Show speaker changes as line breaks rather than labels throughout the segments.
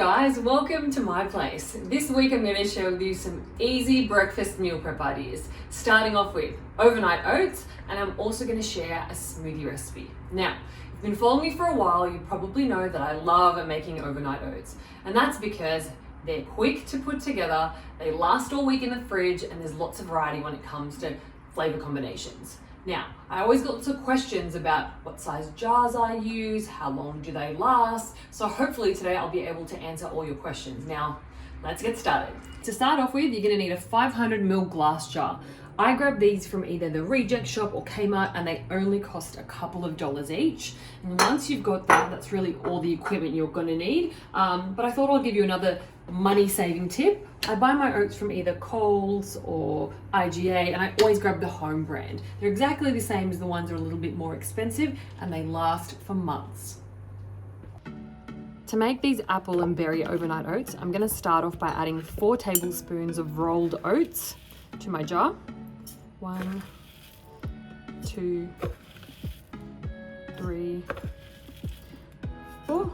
guys, welcome to my place. This week I'm going to share with you some easy breakfast meal prep ideas, starting off with overnight oats, and I'm also going to share a smoothie recipe. Now, if you've been following me for a while, you probably know that I love making overnight oats, and that's because they're quick to put together, they last all week in the fridge, and there's lots of variety when it comes to flavor combinations. Now, I always get lots of questions about what size jars I use, how long do they last, so hopefully today I'll be able to answer all your questions. Now, let's get started. To start off with, you're going to need a 500ml glass jar. I grabbed these from either the Reject Shop or Kmart, and they only cost a couple of dollars each. And once you've got that, that's really all the equipment you're going to need. But I thought I'll give you another money-saving tip. I buy my oats from either Coles or IGA, and I always grab the home brand. They're exactly the same as the ones that are a little bit more expensive, and they last for months. To make these apple and berry overnight oats, I'm going to start off by adding 4 tablespoons of rolled oats to my jar. 1, 2, 3, 4.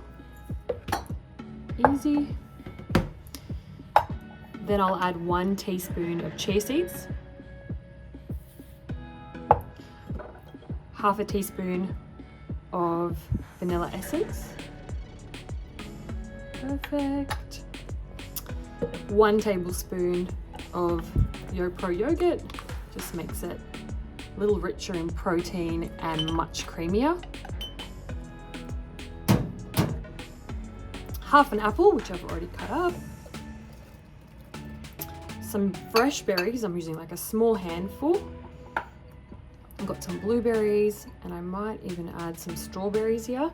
Easy. Then I'll add 1 teaspoon of chia seeds, half a teaspoon of vanilla essence. Perfect. 1 tablespoon of YoPro yogurt, just makes it a little richer in protein and much creamier. Half an apple, which I've already cut up. Some fresh berries, I'm using like a small handful. I've got some blueberries, and I might even add some strawberries here.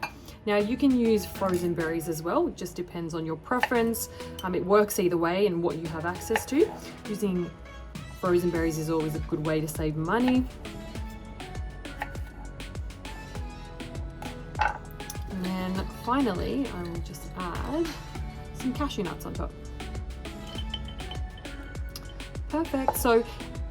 Now you can use frozen berries as well, it just depends on your preference. It works either way and what you have access to. Using frozen berries is always a good way to save money. And then finally, I will just add some cashew nuts on top. Perfect. So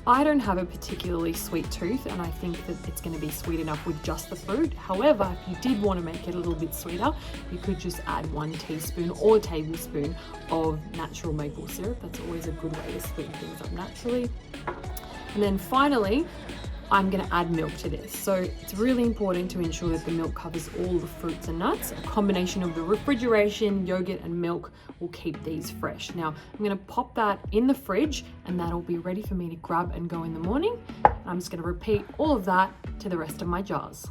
I don't have a particularly sweet tooth, and I think that it's going to be sweet enough with just the fruit. However, if you did want to make it a little bit sweeter, you could just add 1 teaspoon or tablespoon of natural maple syrup. That's always a good way to sweeten things up naturally. And then finally, I'm going to add milk to this. So it's really important to ensure that the milk covers all the fruits and nuts. A combination of the refrigeration, yogurt, and milk will keep these fresh. Now, I'm going to pop that in the fridge, and that'll be ready for me to grab and go in the morning. I'm just going to repeat all of that to the rest of my jars.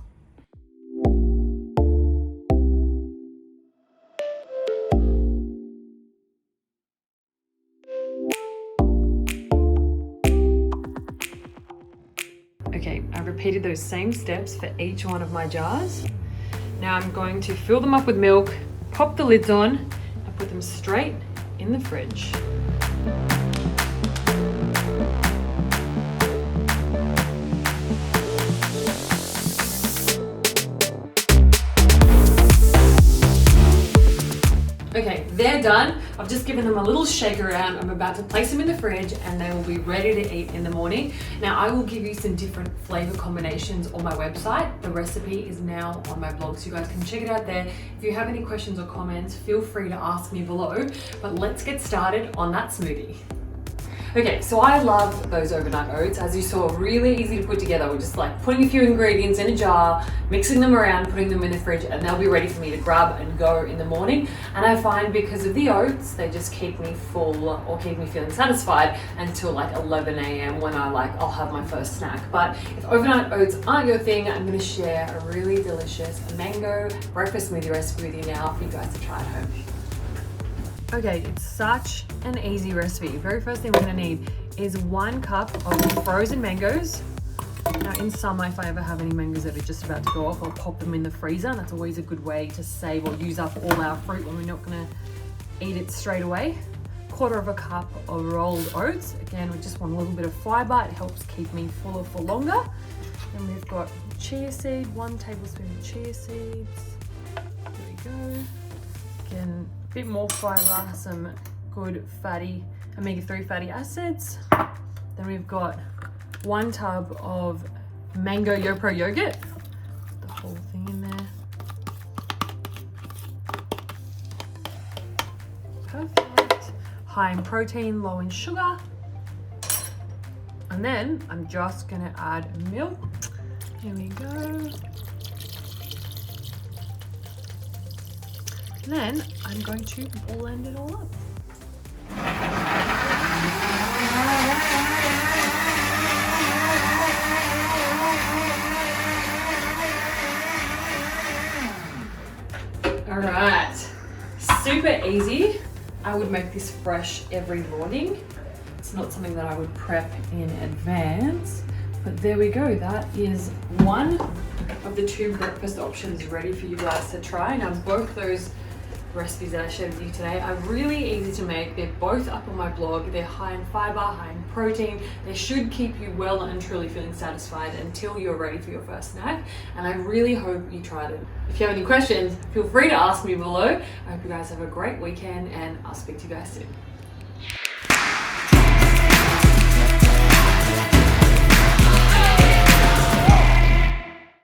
Okay, I repeated those same steps for each one of my jars. Now I'm going to fill them up with milk, pop the lids on, and put them straight in the fridge. Okay, they're done. I've just given them a little shake around. I'm about to place them in the fridge, and they will be ready to eat in the morning. Now, I will give you some different flavor combinations on my website. The recipe is now on my blog, so you guys can check it out there. If you have any questions or comments, feel free to ask me below, but let's get started on that smoothie. Okay, so I love those overnight oats. As you saw, really easy to put together. We're just like putting a few ingredients in a jar, mixing them around, putting them in the fridge, and they'll be ready for me to grab and go in the morning. And I find because of the oats, they just keep me full or keep me feeling satisfied until like 11 a.m. when I'll have my first snack. But if overnight oats aren't your thing, I'm gonna share a really delicious mango breakfast smoothie recipe with you now for you guys to try at home. Okay, it's such an easy recipe. Very first thing we're gonna need is 1 cup of frozen mangoes. Now in summer, if I ever have any mangoes that are just about to go off, I'll pop them in the freezer. That's always a good way to save or use up all our fruit when we're not gonna eat it straight away. 1/4 cup of rolled oats. Again, we just want a little bit of fiber. It helps keep me fuller for longer. Then we've got chia seed, 1 tablespoon of chia seeds. There we go. Again, a bit more fiber, some good fatty omega-3 fatty acids. Then we've got 1 tub of mango YoPro yogurt. Put the whole thing in there. Perfect. High in protein, low in sugar. And then I'm just gonna add milk. Here we go. And then I'm going to blend it all up. All right, super easy. I would make this fresh every morning. It's not something that I would prep in advance, but there we go. That is one of the 2 breakfast options ready for you guys to try. Now, both those recipes that I shared with you today are really easy to make. They're both up on my blog. They're high in fiber, high in protein. They should keep you well and truly feeling satisfied until you're ready for your first snack. And I really hope you tried it. If you have any questions, feel free to ask me below. I hope you guys have a great weekend, and I'll speak to you guys soon.